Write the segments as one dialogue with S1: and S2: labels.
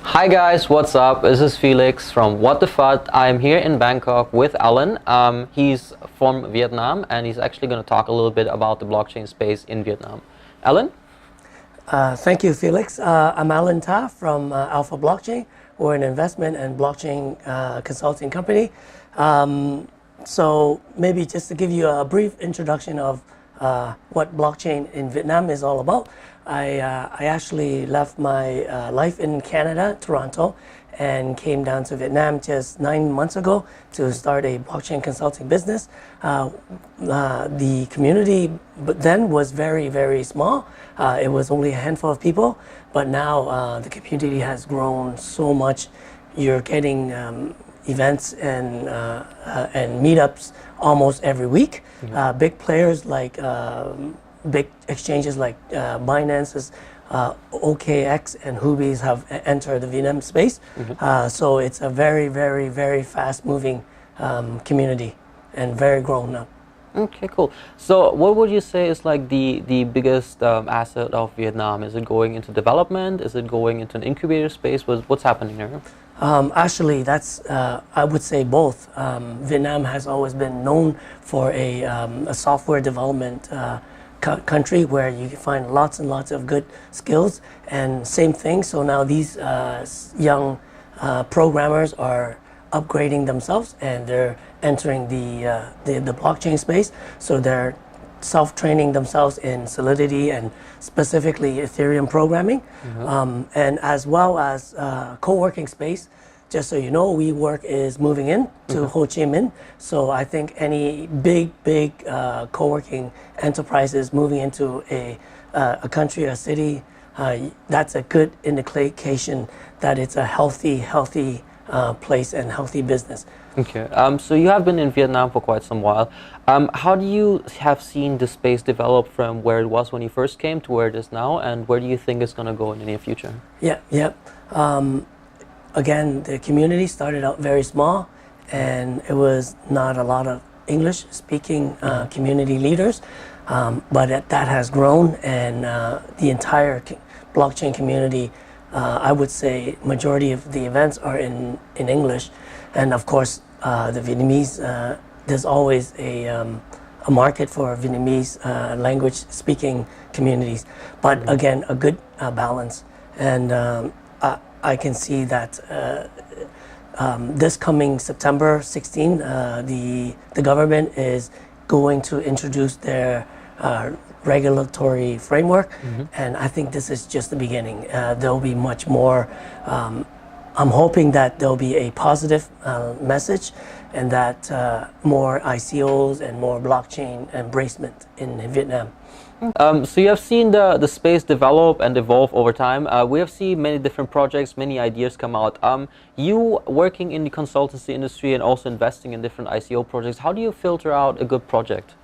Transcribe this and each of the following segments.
S1: Hi guys, what's up? This is Felix from What the Fud. I'm here in Bangkok with Alan. He's from Vietnam and he's actually going to talk a little bit about the blockchain space in Vietnam. Alan?
S2: Thank you, Felix. I'm Allan Ta from Alpha Blockchain. We're an investment and blockchain consulting company. So maybe just to give you a brief introduction of what blockchain in Vietnam is all about. I actually left my life in Canada, Toronto, and came down to Vietnam just 9 months ago to start a blockchain consulting business. The community then was very, very small. It was only a handful of people, but now the community has grown so much. You're getting events and meetups almost every week. Big players like big exchanges like Binance's OKX and Huobi's have entered the Vietnam space. So it's a very, very, very fast-moving community and very grown up.
S1: Okay, cool. So what would you say is like the biggest asset of Vietnam? Is it going into development? Is it going into an incubator space? What's happening here?
S2: Actually, that's I would say both. Vietnam has always been known for a software development country where you can find lots and lots of good skills, and same thing. So now these young programmers are upgrading themselves and they're entering the blockchain space. So they're self-training themselves in Solidity and specifically Ethereum programming, and as well as co-working space. Just so you know, WeWork is moving in to Ho Chi Minh. So I think any big co-working enterprises moving into a country, a city, that's a good indication that it's a healthy place and healthy business.
S1: Okay, so you have been in Vietnam for quite some while. How do you have seen the space develop from where it was when you first came to where it is now, and where do you think it's going to go in the near future?
S2: Yeah. Again, the community started out very small, and it was not a lot of English-speaking community leaders, but that has grown, and the entire blockchain community, I would say majority of the events are in English, and of course the Vietnamese, there's always a market for Vietnamese language-speaking communities, but again, a good balance. And I can see that this coming September 16, the government is going to introduce their regulatory framework, and I think this is just the beginning. There'll be much more. I'm hoping that there'll be a positive message, and that more ICOs and more blockchain embracement in Vietnam.
S1: So you have seen the space develop and evolve over time. We have seen many different projects, many ideas come out. You working in the consultancy industry and also investing in different ICO projects, how do you filter out a good project?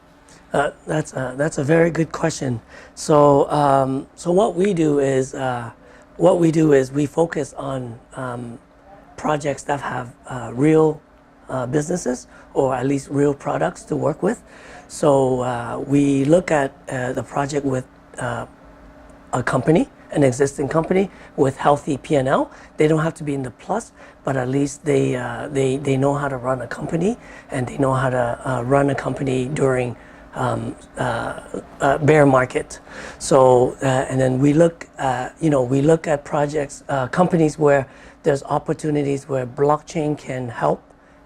S2: That's a very good question. So what we do is we focus on projects that have real businesses, or at least real products to work with. So we look at the project with a company, an existing company with healthy P&L. They don't have to be in the plus, but at least they know how to run a company, and they know how to run a company during bear market. So and then we look at projects, companies where there's opportunities where blockchain can help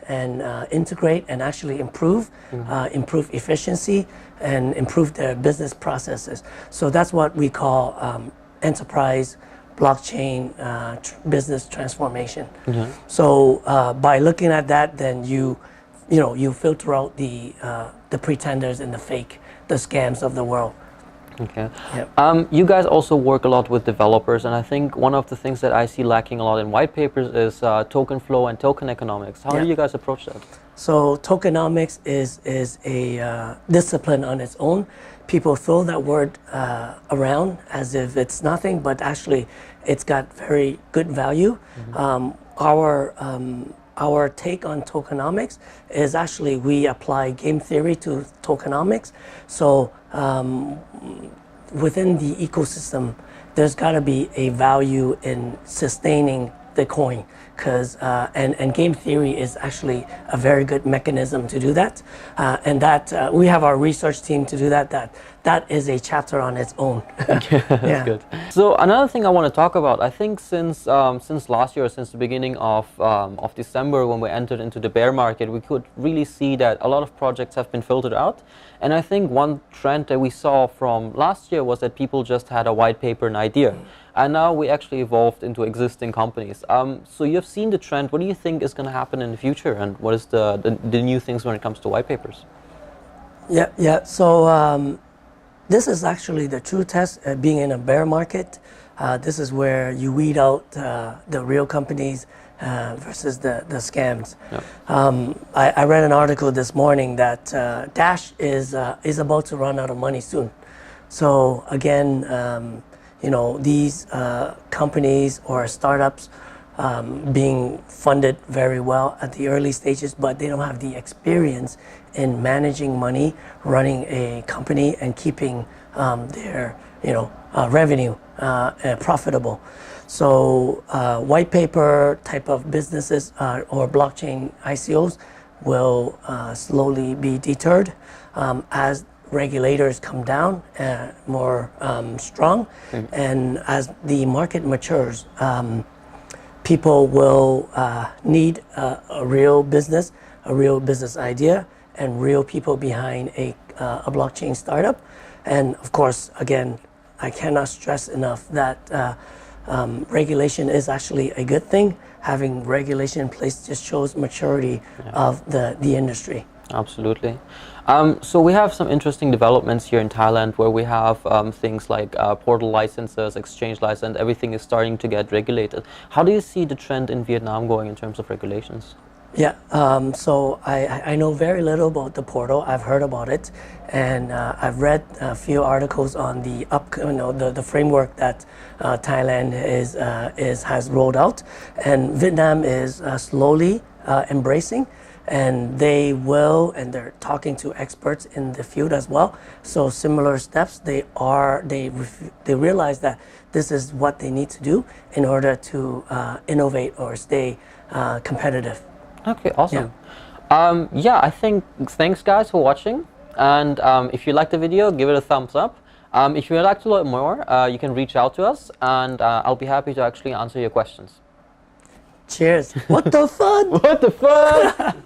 S2: and integrate and actually improve efficiency and improve their business processes. So that's what we call enterprise blockchain business transformation. So by looking at that, then you filter out the pretenders and the fake, the scams of the world.
S1: Okay.
S2: Yep.
S1: You guys also work a lot with developers, and I think one of the things that I see lacking a lot in white papers is token flow and token economics. How do you guys approach that?
S2: So tokenomics is a discipline on its own. People throw that word around as if it's nothing, but actually it's got very good value. Our take on tokenomics is actually we apply game theory to tokenomics. So within the ecosystem, there's got to be a value in sustaining the coin, because and game theory is actually a very good mechanism to do that, and that we have our research team to do that. That is a chapter on its own.
S1: That's good. So another thing I want to talk about, I think since last year, since the beginning of December, when we entered into the bear market, we could really see that a lot of projects have been filtered out. And I think one trend that we saw from last year was that people just had a white paper and idea. And now we actually evolved into existing companies. So you've seen the trend. What do you think is going to happen in the future? And what is the new things when it comes to white papers?
S2: Yeah. So this is actually the true test, being in a bear market. This is where you weed out the real companies versus the scams. Yep. I read an article this morning that Dash is about to run out of money soon. So again, these companies or startups being funded very well at the early stages, but they don't have the experience in managing money, running a company, and keeping their revenue profitable. So white paper type of businesses or blockchain ICOs will slowly be deterred as regulators come down more strong, and as the market matures, people will need a real business idea, and real people behind a blockchain startup. And of course, again, I cannot stress enough that regulation is actually a good thing. Having regulation in place just shows maturity of the industry.
S1: Absolutely. So we have some interesting developments here in Thailand where we have things like portal licenses, exchange license, everything is starting to get regulated. How do you see the trend in Vietnam going in terms of regulations?
S2: Yeah, so I know very little about the portal. I've heard about it, and I've read a few articles on the framework that Thailand has rolled out, and Vietnam is slowly embracing. And they're talking to experts in the field as well. So similar steps, they realize that this is what they need to do in order to innovate or stay competitive.
S1: Okay, awesome. Yeah, I think thanks guys for watching. And if you liked the video, give it a thumbs up. If you would like to learn more, you can reach out to us, and I'll be happy to actually answer your questions.
S2: Cheers. What the fun?
S1: What the fun?